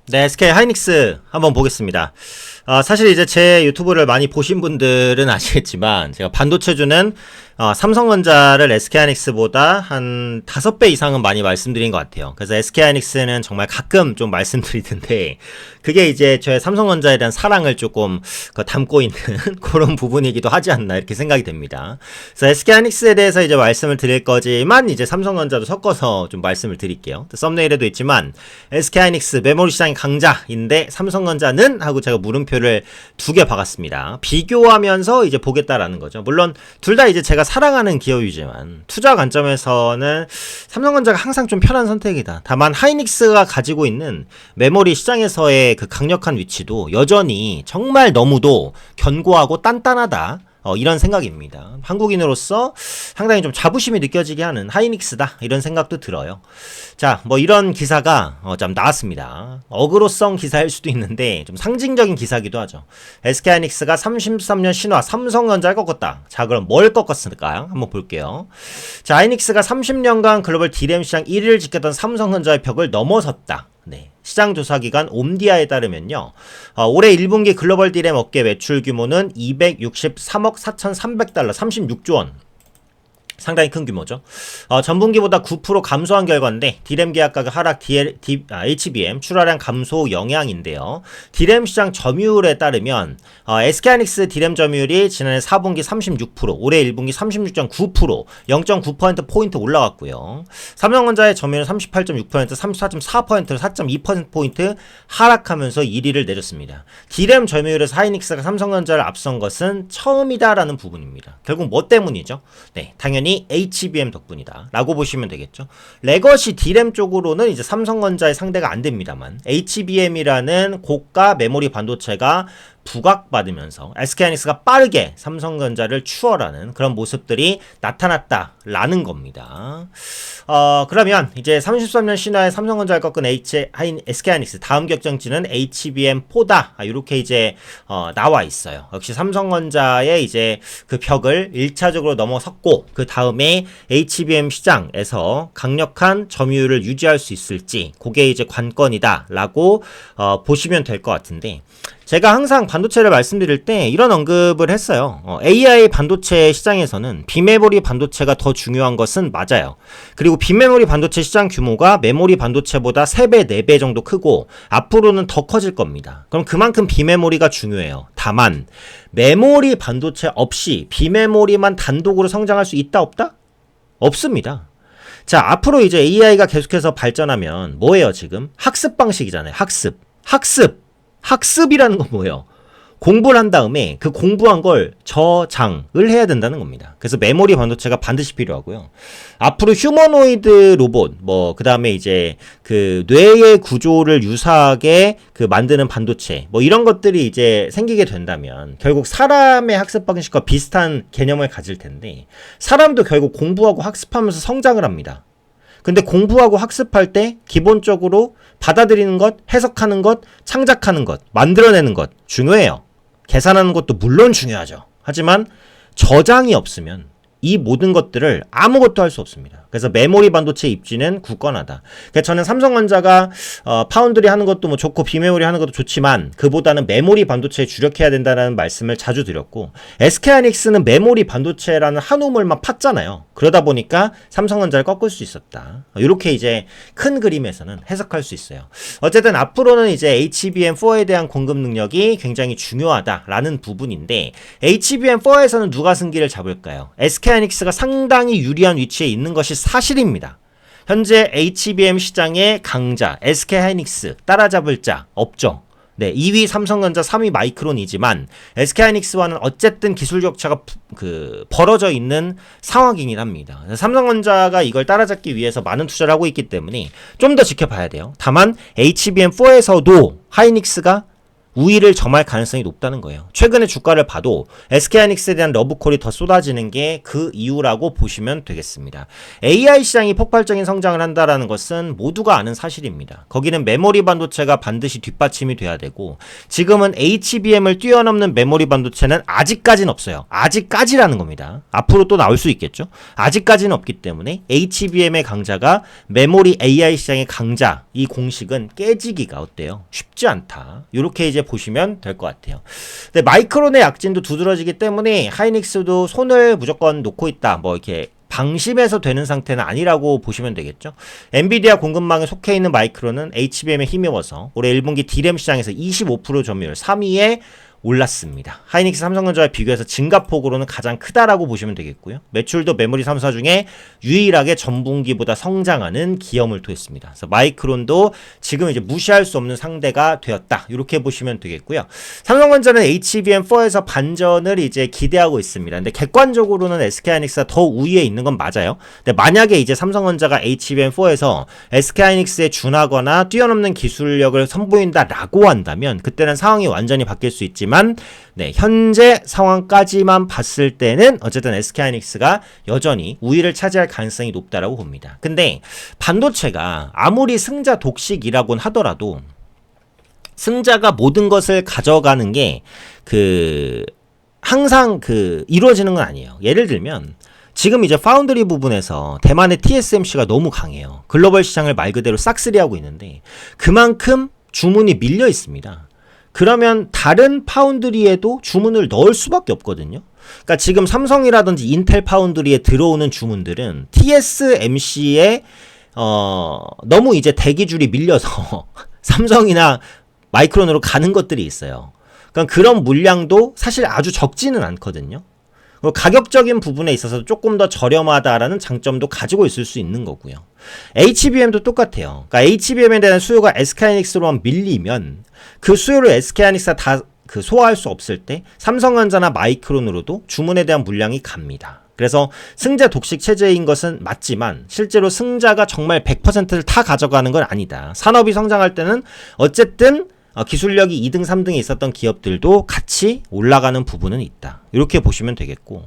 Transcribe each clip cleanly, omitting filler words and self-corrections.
네, SK 하이닉스 한번 보겠습니다. 사실 이제 제 유튜브를 많이 보신 분들은 아시겠지만 제가 반도체주는 삼성전자를 SK하이닉스보다 한 5배 이상은 많이 말씀드린 것 같아요. 그래서 SK하이닉스는 정말 가끔 좀 말씀드리는데 그게 이제 저의 삼성전자에 대한 사랑을 조금 담고 있는 그런 부분이기도 하지 않나 이렇게 생각이 됩니다. 그래서 SK하이닉스에 대해서 이제 말씀을 드릴 거지만 이제 삼성전자도 섞어서 좀 말씀을 드릴게요. 썸네일에도 있지만 SK하이닉스 메모리 시장의 강자인데 삼성전자는 하고 제가 물음표를 2개 박았습니다. 비교하면서 이제 보겠다라는 거죠. 물론 둘 다 이제 제가 사랑하는 기업이지만 투자 관점에서는 삼성전자가 항상 좀 편한 선택이다. 다만 하이닉스가 가지고 있는 메모리 시장에서의 그 강력한 위치도 여전히 정말 너무도 견고하고 단단하다. 이런 생각입니다. 한국인으로서 상당히 좀 자부심이 느껴지게 하는 하이닉스다. 이런 생각도 들어요. 자, 뭐 이런 기사가 좀 나왔습니다. 어그로성 기사일 수도 있는데 좀 상징적인 기사기도 하죠. SK하이닉스가 33년 신화 삼성전자를 꺾었다. 자, 그럼 뭘 꺾었을까요? 한번 볼게요. 자, 하이닉스가 30년간 글로벌 D램 시장 1위를 지켰던 삼성전자의 벽을 넘어섰다. 네. 시장조사기관 옴디아에 따르면요. 올해 1분기 글로벌 D램 업계 매출 규모는 263억 4,300달러, 36조 원. 상당히 큰 규모죠. 전분기보다 9% 감소한 결과인데 D램 계약 가격 하락 HBM 출하량 감소 영향인데요. D램 시장 점유율에 따르면 SK하이닉스 D램 점유율이 지난해 4분기 36%, 올해 1분기 36.9%, 0.9%포인트 올라갔고요. 삼성전자의 점유율은 38.6%, 34.4%로 4.2%포인트 하락하면서 1위를 내렸습니다. D램 점유율에서 하이닉스가 삼성전자를 앞선 것은 처음이다라는 부분입니다. 결국 뭐 때문이죠? 네, 당연히 HBM 덕분이다 라고 보시면 되겠죠. 레거시 D램 쪽으로는 이제 삼성전자의 상대가 안 됩니다만 HBM이라는 고가 메모리 반도체가 부각받으면서 SK하이닉스가 빠르게 삼성전자를 추월하는 그런 모습들이 나타났다라는 겁니다. 그러면 이제 33년 신화의 삼성전자를 꺾은 SK하이닉스 다음 격전지는 HBM4다. 이렇게 이제 나와 있어요. 역시 삼성전자의 이제 그 벽을 1차적으로 넘어섰고 그 다음에 HBM 시장에서 강력한 점유율을 유지할 수 있을지 그게 이제 관건이다라고 보시면 될 것 같은데 제가 항상 반도체를 말씀드릴 때 이런 언급을 했어요. AI 반도체 시장에서는 비메모리 반도체가 더 중요한 것은 맞아요. 그리고 비메모리 반도체 시장 규모가 메모리 반도체보다 3배, 4배 정도 크고 앞으로는 더 커질 겁니다. 그럼 그만큼 비메모리가 중요해요. 다만 메모리 반도체 없이 비메모리만 단독으로 성장할 수 있다 없다? 없습니다. 자, 앞으로 이제 AI가 계속해서 발전하면 뭐예요 지금? 학습 방식이잖아요. 학습이라는 건 뭐예요? 공부를 한 다음에 그 공부한 걸 저장을 해야 된다는 겁니다. 그래서 메모리 반도체가 반드시 필요하고요. 앞으로 휴머노이드 로봇, 그 다음에 이제 그 뇌의 구조를 유사하게 그 만드는 반도체, 이런 것들이 이제 생기게 된다면 결국 사람의 학습 방식과 비슷한 개념을 가질 텐데 사람도 결국 공부하고 학습하면서 성장을 합니다. 근데 공부하고 학습할 때 기본적으로 받아들이는 것, 해석하는 것, 창작하는 것, 만들어내는 것 중요해요. 계산하는 것도 물론 중요하죠. 하지만 저장이 없으면 이 모든 것들을 아무것도 할 수 없습니다. 그래서 메모리 반도체 입지는 굳건하다. 그러니까 저는 삼성전자가 파운드리 하는 것도 뭐 좋고 비메모리 하는 것도 좋지만 그보다는 메모리 반도체에 주력해야 된다는 말씀을 자주 드렸고 SK하이닉스는 메모리 반도체라는 한 우물만 팠잖아요. 그러다 보니까 삼성전자를 꺾을 수 있었다. 이렇게 이제 큰 그림에서는 해석할 수 있어요. 어쨌든 앞으로는 이제 HBM4에 대한 공급 능력이 굉장히 중요하다라는 부분인데 HBM4에서는 누가 승기를 잡을까요? SK하이닉스가 상당히 유리한 위치에 있는 것이 사실입니다. 현재 HBM 시장의 강자 SK하이닉스 따라잡을 자 없죠. 네, 2위 삼성전자, 3위 마이크론이지만 SK하이닉스와는 어쨌든 기술 격차가 벌어져 있는 상황이긴 합니다. 삼성전자가 이걸 따라잡기 위해서 많은 투자를 하고 있기 때문에 좀 더 지켜봐야 돼요. 다만 HBM4에서도 하이닉스가 우위를 점할 가능성이 높다는 거예요. 최근에 주가를 봐도 SK하이닉스에 대한 러브콜이 더 쏟아지는 게 그 이유라고 보시면 되겠습니다. AI 시장이 폭발적인 성장을 한다라는 것은 모두가 아는 사실입니다. 거기는 메모리 반도체가 반드시 뒷받침이 돼야 되고 지금은 HBM을 뛰어넘는 메모리 반도체는 아직까지는 없어요. 아직까지라는 겁니다. 앞으로 또 나올 수 있겠죠. 아직까지는 없기 때문에 HBM의 강자가 메모리 AI 시장의 강자, 이 공식은 깨지기가 어때요? 쉽지 않다. 이렇게 이제 보시면 될 것 같아요. 근데 마이크론의 약진도 두드러지기 때문에 하이닉스도 손을 무조건 놓고 있다. 뭐 이렇게 방심해서 되는 상태는 아니라고 보시면 되겠죠. 엔비디아 공급망에 속해 있는 마이크론은 HBM에 힘입어서 올해 1분기 D램 시장에서 25% 점유율 3위에 올랐습니다. 하이닉스 삼성전자와 비교해서 증가폭으로는 가장 크다라고 보시면 되겠고요. 매출도 메모리 3사 중에 유일하게 전분기보다 성장하는 기염을 토했습니다. 그래서 마이크론도 지금 이제 무시할 수 없는 상대가 되었다. 이렇게 보시면 되겠고요. 삼성전자는 HBM4에서 반전을 이제 기대하고 있습니다. 근데 객관적으로는 SK하이닉스가 더 우위에 있는 건 맞아요. 근데 만약에 이제 삼성전자가 HBM4에서 SK하이닉스에 준하거나 뛰어넘는 기술력을 선보인다라고 한다면 그때는 상황이 완전히 바뀔 수 있지만 네, 현재 상황까지만 봤을 때는 어쨌든 SK하이닉스가 여전히 우위를 차지할 가능성이 높다라고 봅니다. 근데 반도체가 아무리 승자 독식이라곤 하더라도 승자가 모든 것을 가져가는 게 항상 이루어지는 건 아니에요. 예를 들면 지금 이제 파운드리 부분에서 대만의 TSMC가 너무 강해요. 글로벌 시장을 말 그대로 싹쓸이하고 있는데 그만큼 주문이 밀려 있습니다. 그러면 다른 파운드리에도 주문을 넣을 수밖에 없거든요. 그러니까 지금 삼성이라든지 인텔 파운드리에 들어오는 주문들은 TSMC에 너무 이제 대기줄이 밀려서 삼성이나 마이크론으로 가는 것들이 있어요. 그러니까 그런 물량도 사실 아주 적지는 않거든요. 그리고 가격적인 부분에 있어서 조금 더 저렴하다라는 장점도 가지고 있을 수 있는 거고요. HBM도 똑같아요. 그러니까 HBM에 대한 수요가 SK하이닉스로만 밀리면 그 수요를 SK하이닉스가 다 소화할 수 없을 때 삼성전자나 마이크론으로도 주문에 대한 물량이 갑니다. 그래서 승자 독식 체제인 것은 맞지만 실제로 승자가 정말 100%를 다 가져가는 건 아니다. 산업이 성장할 때는 어쨌든 기술력이 2등, 3등에 있었던 기업들도 같이 올라가는 부분은 있다. 이렇게 보시면 되겠고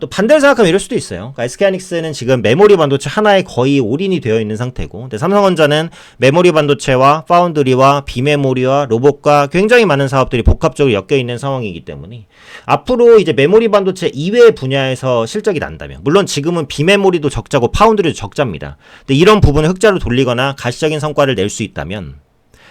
또 반대로 생각하면 이럴 수도 있어요. 그러니까 SK하이닉스는 지금 메모리 반도체 하나에 거의 올인이 되어 있는 상태고 근데 삼성전자는 메모리 반도체와 파운드리와 비메모리와 로봇과 굉장히 많은 사업들이 복합적으로 엮여 있는 상황이기 때문에 앞으로 이제 메모리 반도체 이외의 분야에서 실적이 난다면 물론 지금은 비메모리도 적자고 파운드리도 적자입니다. 근데 이런 부분을 흑자로 돌리거나 가시적인 성과를 낼 수 있다면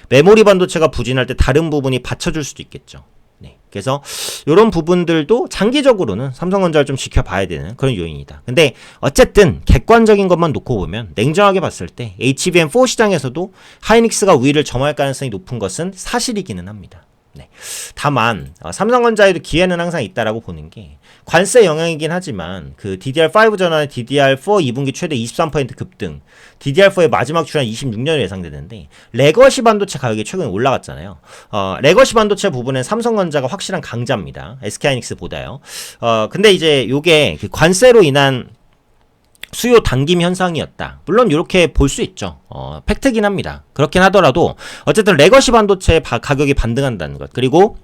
메모리 반도체가 부진할 때 다른 부분이 받쳐줄 수도 있겠죠. 네. 그래서 이런 부분들도 장기적으로는 삼성전자를 좀 지켜봐야 되는 그런 요인이다. 근데 어쨌든 객관적인 것만 놓고 보면 냉정하게 봤을 때 HBM4 시장에서도 하이닉스가 우위를 점할 가능성이 높은 것은 사실이기는 합니다. 네. 다만 삼성전자에도 기회는 항상 있다라고 보는 게 관세 영향이긴 하지만 그 DDR5 전환의 DDR4 2분기 최대 23% 급등, DDR4의 마지막 출현 26년으로 예상되는데 레거시 반도체 가격이 최근에 올라갔잖아요. 레거시 반도체 부분은 삼성전자가 확실한 강자입니다. SK하이닉스보다요. 근데 이제 요게 그 관세로 인한 수요 당김 현상이었다. 물론 이렇게 볼 수 있죠. 팩트긴 합니다. 그렇긴 하더라도 어쨌든 레거시 반도체 가격이 반등한다는 것 그리고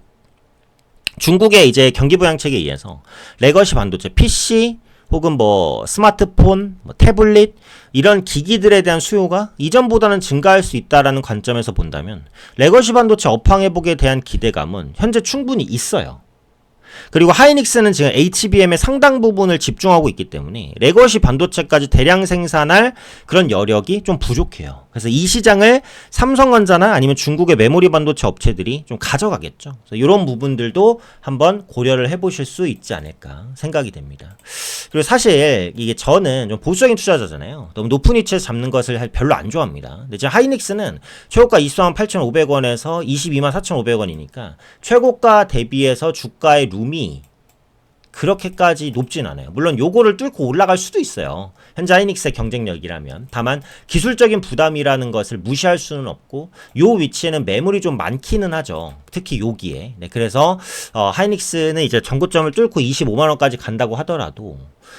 중국의 이제 경기 부양책에 의해서 레거시 반도체 PC 혹은 뭐 스마트폰, 뭐 태블릿 이런 기기들에 대한 수요가 이전보다는 증가할 수 있다라는 관점에서 본다면 레거시 반도체 업황 회복에 대한 기대감은 현재 충분히 있어요. 그리고 하이닉스는 지금 HBM의 상당 부분을 집중하고 있기 때문에 레거시 반도체까지 대량 생산할 그런 여력이 좀 부족해요. 그래서 이 시장을 삼성전자나 아니면 중국의 메모리 반도체 업체들이 좀 가져가겠죠. 그래서 이런 부분들도 한번 고려를 해보실 수 있지 않을까 생각이 됩니다. 그리고 사실 이게 저는 좀 보수적인 투자자잖아요. 너무 높은 위치에서 잡는 것을 별로 안 좋아합니다. 근데 지금 하이닉스는 최고가 248,500원에서 224,500원이니까 최고가 대비해서 주가의 룸이 그렇게까지 높진 않아요. 물론 요거를 뚫고 올라갈 수도 있어요. 현재 하이닉스의 경쟁력이라면. 다만 기술적인 부담이라는 것을 무시할 수는 없고 요 위치에는 매물이 좀 많기는 하죠. 특히 여기에. 네, 그래서 하이닉스는 이제 전고점을 뚫고 25만원까지 간다고 하더라도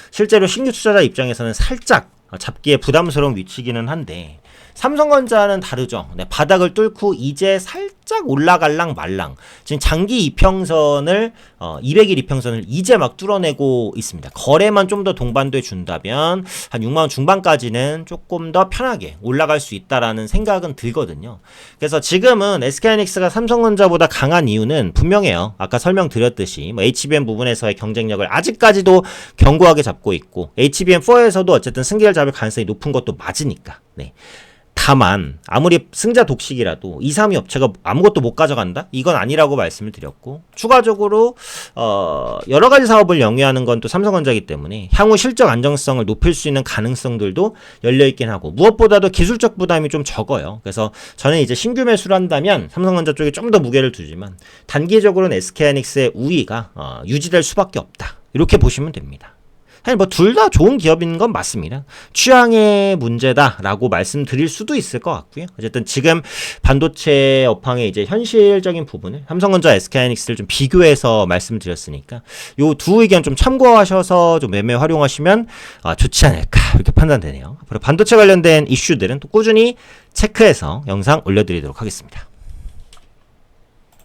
실제로 신규 투자자 입장에서는 살짝 잡기에 부담스러운 위치기는 한데 삼성전자는 다르죠. 네, 바닥을 뚫고 이제 살짝 올라갈랑 말랑. 지금 장기 이평선을 200일 이평선을 이제 막 뚫어내고 있습니다. 거래만 좀 더 동반돼 준다면 한 6만 원 중반까지는 조금 더 편하게 올라갈 수 있다라는 생각은 들거든요. 그래서 지금은 SK하이닉스가 삼성전자보다 강한 이유는 분명해요. 아까 설명드렸듯이 뭐 HBM 부분에서의 경쟁력을 아직까지도 견고하게 잡고 있고 HBM4에서도 어쨌든 승기를 잡을 가능성이 높은 것도 맞으니까. 네. 다만 아무리 승자 독식이라도 2, 3위 업체가 아무것도 못 가져간다? 이건 아니라고 말씀을 드렸고 추가적으로 여러 가지 사업을 영위하는 건 또 삼성전자이기 때문에 향후 실적 안정성을 높일 수 있는 가능성들도 열려있긴 하고 무엇보다도 기술적 부담이 좀 적어요. 그래서 저는 이제 신규 매수를 한다면 삼성전자 쪽에 좀 더 무게를 두지만 단기적으로는 SK하이닉스의 우위가 유지될 수밖에 없다. 이렇게 보시면 됩니다. 사실 뭐 둘 다 좋은 기업인 건 맞습니다. 취향의 문제다라고 말씀드릴 수도 있을 것 같고요. 어쨌든 지금 반도체 업황의 이제 현실적인 부분을 삼성전자, SK하이닉스를 좀 비교해서 말씀드렸으니까 요 두 의견 좀 참고하셔서 좀 매매 활용하시면 좋지 않을까 이렇게 판단되네요. 앞으로 반도체 관련된 이슈들은 또 꾸준히 체크해서 영상 올려드리도록 하겠습니다.